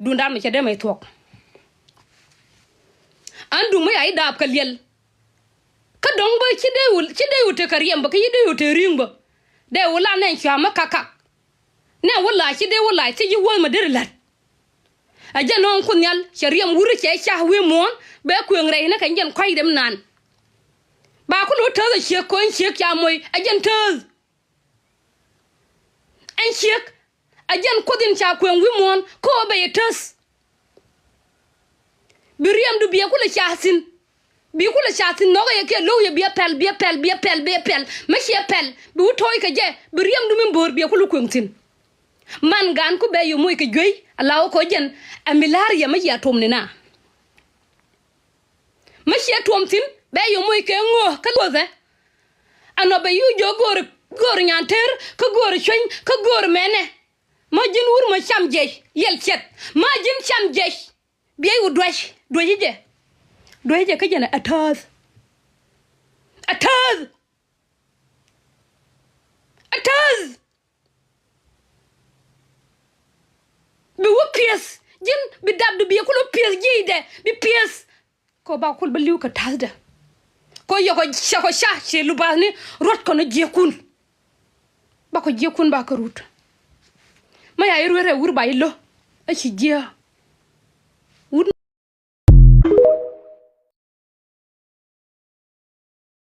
dunda me chede me tok andu me ay dab ka liel ka dong ba chide ute kariyam ba ka yide ute ringba de wala nen chama kaka ne wala chide wala ti wol ma derlat aja non kunyal shariyam wuri che cha wi mon be ku ngre na kan jen kwai dem nan ba ku lo taza she ko en she kya moy ajan taz en shek ajan kodin cha ku wi mon ko be tas biriyam du biya kula chasin bi kula chasin no ya ke lo ya biya pel ma she pel bi toy ka je biriyam du min bor biya kula kuntin man gan ku be yu moy ke joy Allah ko jen amilar ya ma ya tomni na ma she tomtin be yu moy ke ngo ka goze ano be yu jo gor nyanter ka gor chwen ka gor mene ma jin wur ma cham je yel chet ma jin cham je be yu doje ka jena ataz bi wopies jin bi dabdu bi ko pies jide bi pies ko ba kul baliw ka tazda ko yoko shako sha che lubani rot ko no jekun ba ko jekun ba ka rut ma ya yirwere wur ba yilo a ci je